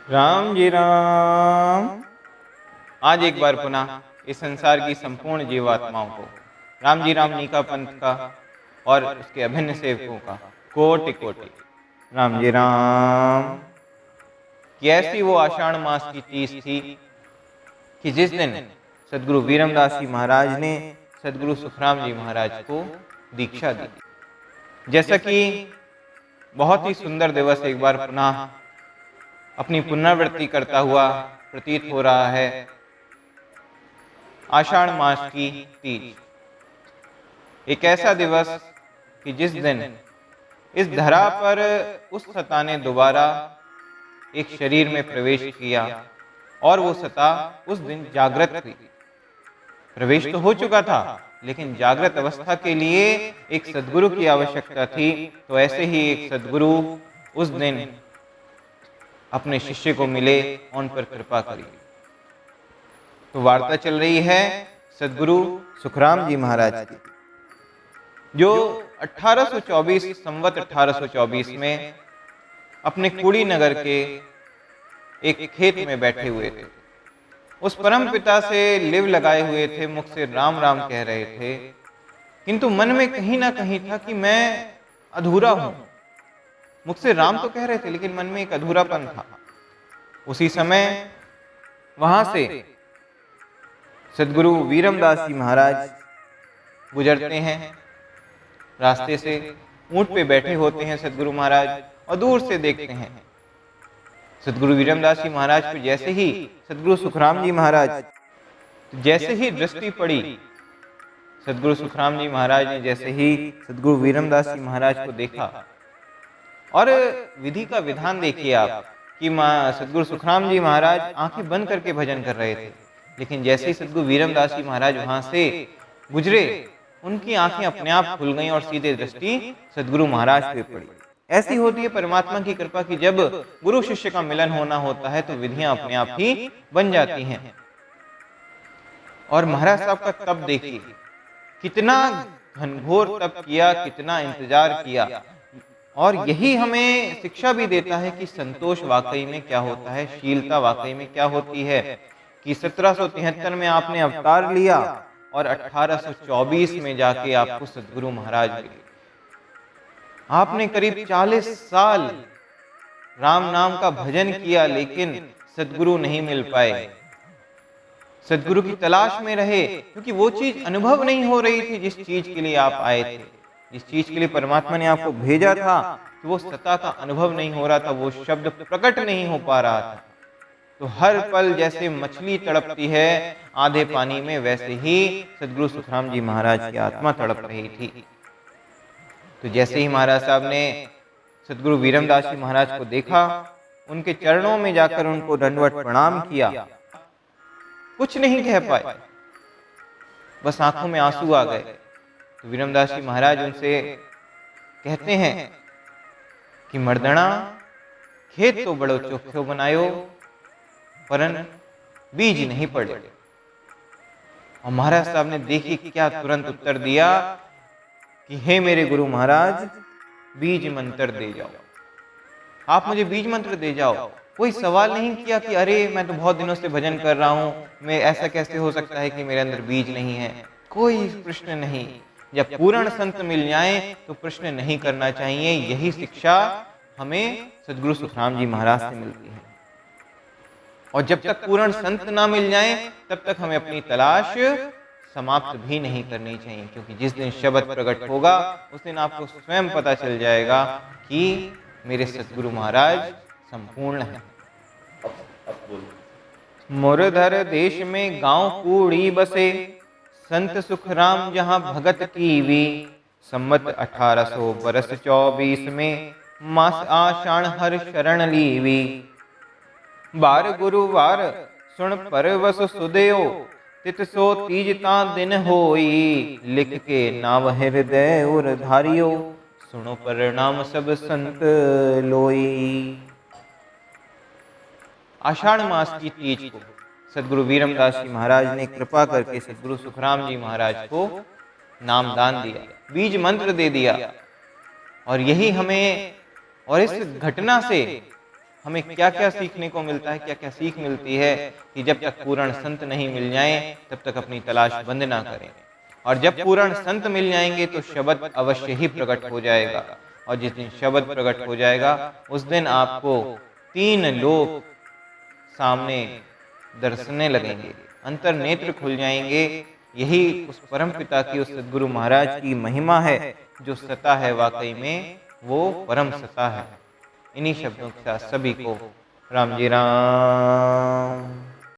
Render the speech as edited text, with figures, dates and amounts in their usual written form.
राम जी राम। आज एक बार पुनः इस संसार की संपूर्ण जीवात्माओं को राम जी राम नीका पंथ का और उसके अभिन्न सेवकों का कोटि कोटि राम जी राम। कि ऐसी वो आषाढ़ मास की तीज थी कि जिस दिन सदगुरु वीरमदास जी महाराज ने सदगुरु सुखराम जी महाराज को दीक्षा दी। जैसा कि बहुत ही सुंदर दिवस एक बार पुनः अपनी पुनरावृत्ति करता हुआ प्रतीत हो रहा है। आषाढ़ मास की तीज एक ऐसा दिवस कि जिस दिन इस धरा पर उस सता ने दोबारा एक शरीर में प्रवेश किया और वो सता उस दिन जागृत हुई। प्रवेश तो हो चुका था, लेकिन जागृत अवस्था के लिए एक सद्गुरु की आवश्यकता थी। तो ऐसे ही एक सद्गुरु उस दिन अपने शिष्य को मिले, उन पर कृपा करी। तो वार्ता चल रही है सदगुरु सुखराम जी महाराज की, जो 1824 संवत 1824 में अपने कुड़ी नगर के एक खेत में बैठे हुए थे। उस परम पिता से लिव लगाए हुए थे, मुख से राम राम कह रहे थे, किंतु मन में कहीं ना कहीं था कि मैं अधूरा हूं। मुख से राम तो कह रहे थे, लेकिन मन में एक अधूरापन था। उसी समय वहां से सदगुरु वीरमदास जी महाराज गुजरते हैं। रास्ते से ऊंट पे बैठे होते हैं सदगुरु महाराज, और दूर से देखते हैं सदगुरु वीरमदास जी महाराज पे जैसे ही सदगुरु सुखराम जी महाराज, जैसे ही दृष्टि पड़ी सदगुरु सुखराम जी महाराज ने जैसे ही सदगुरु वीरमदास जी महाराज को देखा। और विधि का विधान देखिए आप कि सदगुरु सुखराम जी महाराज आंखें बंद करके भजन कर रहे थे, लेकिन जैसे ही सदगुरु वीरमदास जी महाराज वहां से गुजरे, उनकी आंखें अपने आप खुल गईं और सीधे दृष्टि सदगुरु महाराज पे पड़ी। ऐसी होती है परमात्मा की कृपा कि जब गुरु शिष्य का मिलन होना होता है तो विधियां अपने आप ही बन जाती हैं। और महाराज साहब का तप देखिए, कितना घनघोर तप किया, कितना इंतजार किया। और यही हमें शिक्षा भी देता है कि संतोष वाकई में क्या होता है, शीलता वाकई में क्या होती है। कि 1773 में आपने अवतार लिया और 1824 में जाके आपको सदगुरु महाराज मिले। आपने करीब 40 साल राम नाम का भजन किया, लेकिन सदगुरु नहीं मिल पाए। सदगुरु की तलाश में रहे, क्योंकि वो चीज अनुभव नहीं हो रही थी जिस चीज के लिए आप आए थे, जिस चीज के लिए परमात्मा ने आपको भेजा था। कि वो सत्ता का अनुभव नहीं हो रहा था, वो शब्द प्रकट नहीं हो पा रहा था। तो हर पल जैसे मछली तड़पती है आधे पानी में, वैसे ही सदगुरु सुखराम जी महाराज की आत्मा तड़प रही थी। तो जैसे ही महाराज साहब ने सदगुरु वीरमदास जी महाराज को देखा, उनके चरणों में जाकर उनको दंडवत प्रणाम किया, कुछ नहीं कह पाए, बस आंखों में आंसू आ गए। तो वीरमदास जी महाराज उनसे कहते हैं कि मर्दना, खेत तो बड़ो चोख्यो बनायो, परन बीज नहीं पड़े। और महाराज साहब ने देखिए क्या तुरंत उत्तर दिया कि हे मेरे गुरु महाराज, बीज मंत्र दे जाओ, आप मुझे बीज मंत्र दे जाओ। कोई सवाल नहीं किया कि अरे मैं तो बहुत दिनों से भजन कर रहा हूं, मैं ऐसा कैसे हो सकता है कि मेरे अंदर बीज नहीं है। कोई प्रश्न नहीं। जब पूर्ण संत मिल जाए तो प्रश्न नहीं करना चाहिए। यही शिक्षा हमें सदगुरु सुखराम जी महाराज से मिलती है। और जब तक पूर्ण संत ना मिल जाए तब तक हमें अपनी तलाश समाप्त भी नहीं करनी चाहिए, क्योंकि जिस दिन शब्द प्रकट होगा उस दिन आपको स्वयं पता चल जाएगा कि मेरे सदगुरु महाराज संपूर्ण हैं। मुरधर देश में गांव कूड़ी बसे, संत सुखराम जहां भगत कीवी। संवत 1800 बरस 24 में मास आषाढ़ हर शरण लीवी। बार गुरुवार सुन परवस सुदेयो, तित सो तीजता दिन होई। लिख के नाव हृदय उर धारियो, सुनो परिणाम सब संत लोई। आषाढ़ मास की तीज को सदगुरु वीरमदास जी महाराज ने कृपा करके सदगुरु सुखराम जी महाराज को नाम दान दिया, बीज मंत्र दे दिया। और यही हमें, और इस घटना से हमें क्या क्या सीखने को मिलता है, क्या क्या सीख मिलती है कि जब तक पूर्ण संत नहीं मिल जाएं तब तक अपनी तलाश बंद ना करें, और जब पूर्ण संत मिल जाएंगे तो शब्द अवश्य ही प्रकट हो जाएगा, और जिस दिन शब्द प्रकट हो जाएगा उस दिन आपको 3 लोक सामने दर्शने लगेंगे, अंतर नेत्र खुल जाएंगे। यही उस परम पिता की, उस सदगुरु महाराज की महिमा है। जो सता है वाकई में वो परम सता है। इन्हीं शब्दों के साथ सभी को राम जी राम।